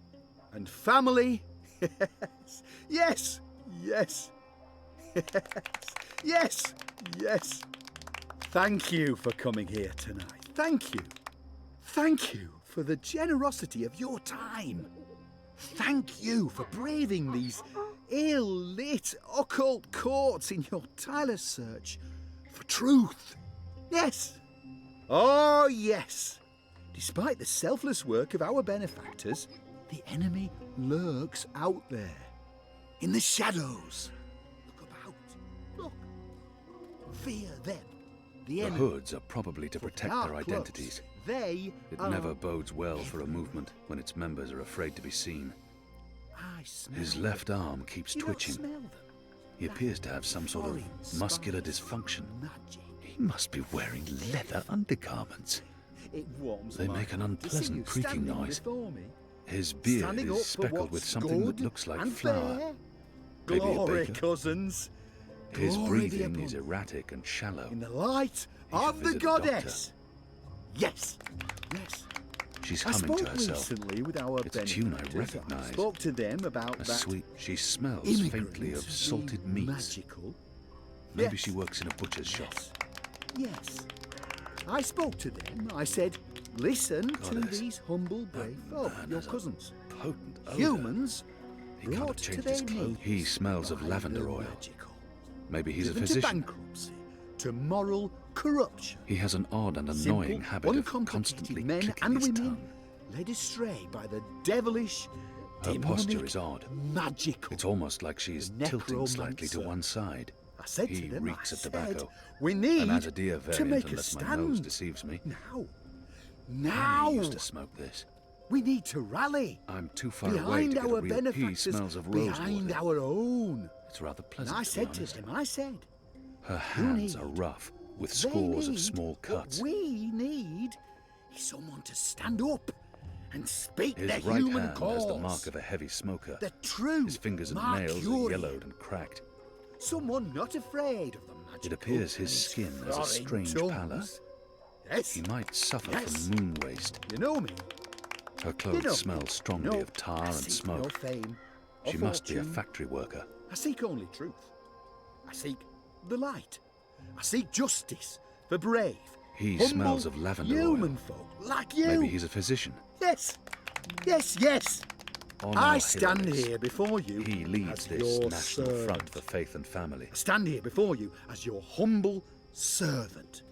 S17: and Family. Yes, yes, yes, yes, yes. Thank you for coming here tonight. Thank you. Thank you for the generosity of your time. Thank you for braving these ill-lit occult courts in your tireless search for truth. Yes. Oh, yes. Despite the selfless work of our benefactors, the enemy lurks out there, in the shadows. Look about. Look. Fear them. The enemy.
S6: Hoods are probably to protect their identities.
S17: They
S6: It
S17: are
S6: never bodes well for a movement when its members are afraid to be seen. His left arm keeps twitching. He appears to have some sort of muscular dysfunction. He must be wearing leather undergarments. They make an unpleasant creaking noise. His beard is speckled with something that looks like flour. Maybe a
S17: Glory,
S6: baker.
S17: cousins.
S6: His
S17: Glory be
S6: breathing
S17: upon
S6: is erratic and shallow.
S17: in the light
S6: He should
S17: of the
S6: visit a doctor.
S17: goddess. Yes, yes.
S6: She's
S17: I
S6: humming
S17: spoke
S6: to herself.
S17: recently with our
S6: It's a tune I
S17: benefactors.
S6: recognize.
S17: I spoke to them about
S6: A
S17: that
S6: sweet. She smells
S17: immigrant
S6: faintly of
S17: being
S6: salted meats.
S17: magical.
S6: Maybe
S17: Yes.
S6: she works in a butcher's shop.
S17: Yes. I spoke to them. I said, listen to
S6: Goddess.
S17: these humble, brave folk,
S6: man
S17: your
S6: has a
S17: cousins.
S6: Potent odor.
S17: Humans
S6: He can't
S17: brought
S6: have
S17: to
S6: changed
S17: their
S6: his clothes.
S17: knees
S6: He smells of
S17: by
S6: lavender
S17: the
S6: oil.
S17: magical.
S6: Maybe he's a
S17: Driven to
S6: physician.
S17: bankruptcy, to moral corruption.
S6: He has an odd and
S17: Simple,
S6: annoying habit of
S17: uncomplicated
S6: constantly
S17: men
S6: clicking
S17: and
S6: his
S17: women
S6: tongue.
S17: led astray by the devilish,
S6: Her posture
S17: demonic,
S6: is odd.
S17: magical.
S6: It's almost like she's
S17: The
S6: tilting slightly to
S17: necromancer.
S6: one side.
S17: I said
S6: He
S17: to them,
S6: reeks
S17: I
S6: of
S17: said,
S6: tobacco.
S17: we need
S6: An Azadea
S17: to
S6: variant,
S17: make a
S6: unless my nose
S17: stand.
S6: deceives me.
S17: Now,
S6: He used to smoke this.
S17: we need to rally
S6: I'm too far away
S17: behind
S6: to get a
S17: our
S6: real. He
S17: benefactors,
S6: smells of
S17: behind
S6: rosewater.
S17: our own.
S6: It's rather
S17: And
S6: pleasant,
S17: I
S6: to be
S17: said to
S6: honest.
S17: them, I said,
S6: Her hands are rough, with
S17: they
S6: scores of
S17: need
S6: small
S17: what
S6: cuts.
S17: we need is someone to stand up and speak
S6: His
S17: the
S6: right
S17: human
S6: hand
S17: cause.
S6: has the mark of a heavy smoker.
S17: The true
S6: His fingers and nails are
S17: Mercurian.
S6: yellowed and cracked.
S17: Someone not afraid of the magical.
S6: It appears his
S17: and its
S6: skin has a
S17: foreign
S6: strange
S17: tongues.
S6: pallor.
S17: Yes.
S6: He might suffer
S17: Yes.
S6: from moon waste.
S17: You know me.
S6: Her clothes
S17: know
S6: smell
S17: me.
S6: strongly
S17: No,
S6: of tar
S17: I
S6: and
S17: seek no
S6: smoke.
S17: fame or
S6: She must be a
S17: fortune.
S6: factory worker.
S17: I seek only truth. I seek the light. I seek justice for brave,
S6: He
S17: humble,
S6: smells of lavender
S17: human
S6: oil.
S17: folk like you.
S6: Maybe he's a physician.
S17: Yes, yes, yes.
S6: On
S17: I
S6: our
S17: stand
S6: heroes.
S17: here before you.
S6: He leads
S17: as
S6: this
S17: your
S6: national
S17: servant.
S6: front for faith and family.
S17: I stand here before you as your humble servant.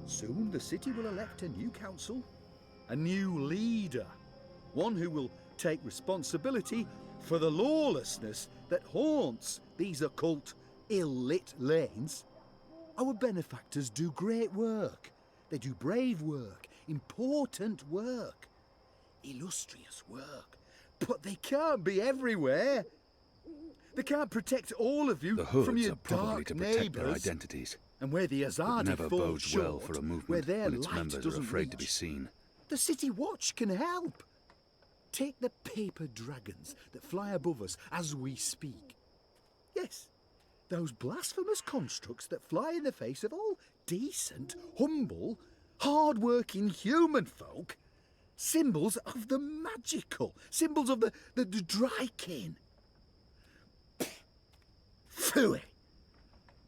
S17: Soon the city will elect a new council, a new leader, one who will take responsibility for the lawlessness that haunts these occult, ill-lit lanes. Our benefactors do great work. They do brave work, important work, illustrious work. But they can't be everywhere. They can't protect all of you
S6: The hoods
S17: from your
S6: are probably
S17: dark
S6: to protect their
S17: neighbours.
S6: identities.
S17: And where the
S6: It
S17: Azadi
S6: never
S17: falls
S6: bodes
S17: short,
S6: well for a
S17: where
S6: movement
S17: their
S6: when its
S17: light
S6: members are
S17: doesn't
S6: afraid to be
S17: reach,
S6: seen.
S17: the City Watch can help. Take the paper dragons that fly above us as we speak. Yes, those blasphemous constructs that fly in the face of all decent, humble, hard-working human folk. Symbols of the magical, symbols of the Drykin. Phooey.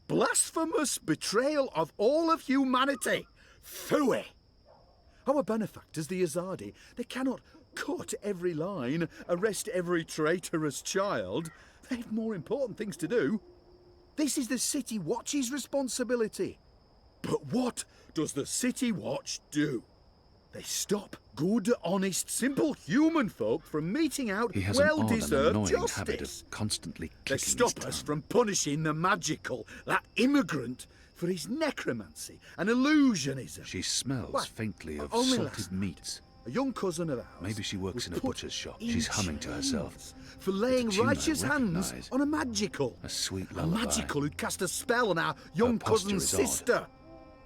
S17: Blasphemous betrayal of all of humanity. Phooey. Our benefactors, the Azadi, they cannot cut every line, arrest every traitorous child. They've more important things to do. This is the City Watch's responsibility. But what does the City Watch do? They stop good, honest, simple human folk from meting out
S6: He has an odd and
S17: well-deserved
S6: annoying habit
S17: justice.
S6: of constantly
S17: They
S6: kicking
S17: stop
S6: his
S17: us
S6: tongue.
S17: from punishing the magical, that immigrant, for his necromancy and illusionism.
S6: She smells
S17: Why,
S6: faintly of
S17: only
S6: salted
S17: last
S6: meats.
S17: A young cousin of ours.
S6: Maybe she works
S17: was
S6: in a
S17: put
S6: butcher's shop.
S17: in
S6: She's humming to herself.
S17: chains for laying
S6: It's a tune I
S17: righteous hands
S6: recognise.
S17: on a magical.
S6: A sweet
S17: A
S6: lullaby.
S17: magical who'd cast a spell on our young
S6: posture
S17: cousin's
S6: is odd.
S17: sister.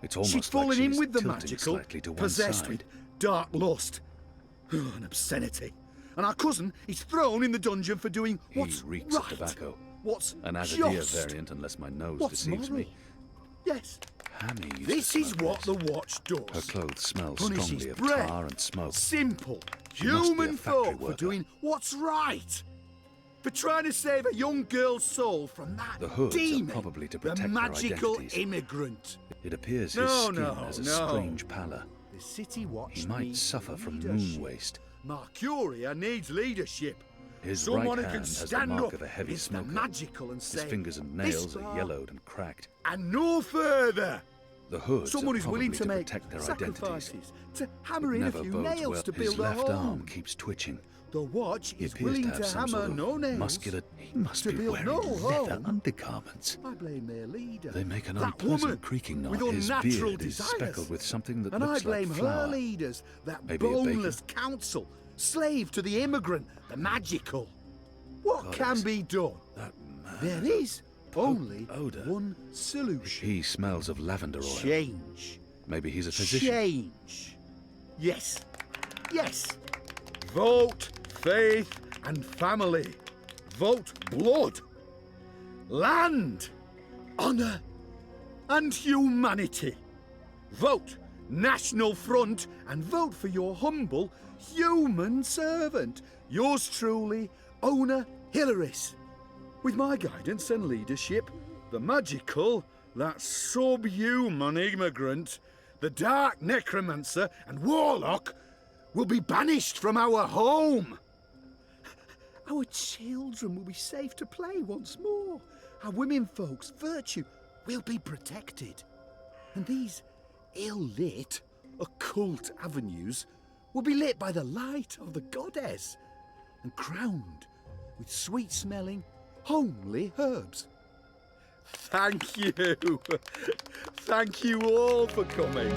S6: It's almost
S17: She'd fallen
S6: like
S17: in
S6: she's
S17: with the
S6: tilting
S17: magical,
S6: slightly to one
S17: possessed
S6: side.
S17: with dark lust. An obscenity. And our cousin is thrown in the dungeon for doing what's
S6: He reeks
S17: right.
S6: of tobacco.
S17: What's
S6: An Azadir
S17: just.
S6: variant, unless my nose
S17: What's
S6: deceives
S17: moral?
S6: me.
S17: Yes.
S6: Hammy used
S17: This
S6: to
S17: is
S6: smoke
S17: what
S6: this.
S17: the watch does.
S6: Her clothes smell
S17: Punishes
S6: strongly of
S17: bread.
S6: tar and smoke.
S17: Simple,
S6: She must be a
S17: human
S6: factory
S17: folk for
S6: worker.
S17: doing what's right. For trying to save a young girl's soul from that
S6: The hoods are
S17: demon,
S6: probably to
S17: the
S6: protect their
S17: magical
S6: identities.
S17: immigrant.
S6: It appears his
S17: No,
S6: skin
S17: no,
S6: has a
S17: no.
S6: strange pallor.
S17: The City Watch
S6: He might
S17: needs
S6: suffer from
S17: leadership.
S6: moon waste.
S17: Mercuria needs leadership.
S6: His
S17: Someone
S6: right
S17: who
S6: hand
S17: can
S6: has the
S17: stand
S6: mark
S17: up
S6: of a heavy
S17: against the
S6: smoker.
S17: magical and
S6: His
S17: say,
S6: fingers and
S17: "This
S6: nails are
S17: far
S6: yellowed and cracked.
S17: and no further."
S6: The hoods
S17: Someone
S6: are
S17: who's willing
S6: probably
S17: to make
S6: protect their identities.
S17: sacrifices, to hammer
S6: It
S17: in a
S6: never
S17: few
S6: bodes
S17: nails
S6: well.
S17: to
S6: His
S17: build a
S6: left
S17: home.
S6: arm keeps twitching.
S17: The watch
S6: He
S17: is
S6: appears
S17: willing
S6: to have
S17: to
S6: some sort
S17: hammer
S6: of
S17: no nails.
S6: muscular. He must
S17: to
S6: be
S17: build
S6: wearing
S17: no
S6: leather
S17: home.
S6: undergarments.
S17: I blame their leader.
S6: They make an
S17: that
S6: unpleasant
S17: woman
S6: creaking noise.
S17: with
S6: His
S17: unnatural
S6: beard is
S17: desires.
S6: speckled with something that
S17: And I
S6: looks
S17: blame
S6: like
S17: her
S6: flour.
S17: leaders, that
S6: Maybe a bacon.
S17: boneless council, slave to the immigrant, the magical. What
S6: God,
S17: can
S6: it's
S17: be done?
S6: That man.
S17: There is only
S6: odor.
S17: one solution.
S6: He smells of lavender oil.
S17: Change.
S6: Maybe he's a physician.
S17: Change. Yes. Yes. Vote, faith, and family. Vote blood. Land. Honour. And humanity. Vote National Front and vote for your humble human servant. Yours truly, Owner Hilaris. With my guidance and leadership, the magical, that subhuman immigrant, the dark necromancer and warlock will be banished from our home. Our children will be safe to play once more. Our women folks' virtue will be protected. And these ill-lit, occult avenues will be lit by the light of the goddess and crowned with sweet-smelling, homely herbs. Thank you. Thank you all for coming.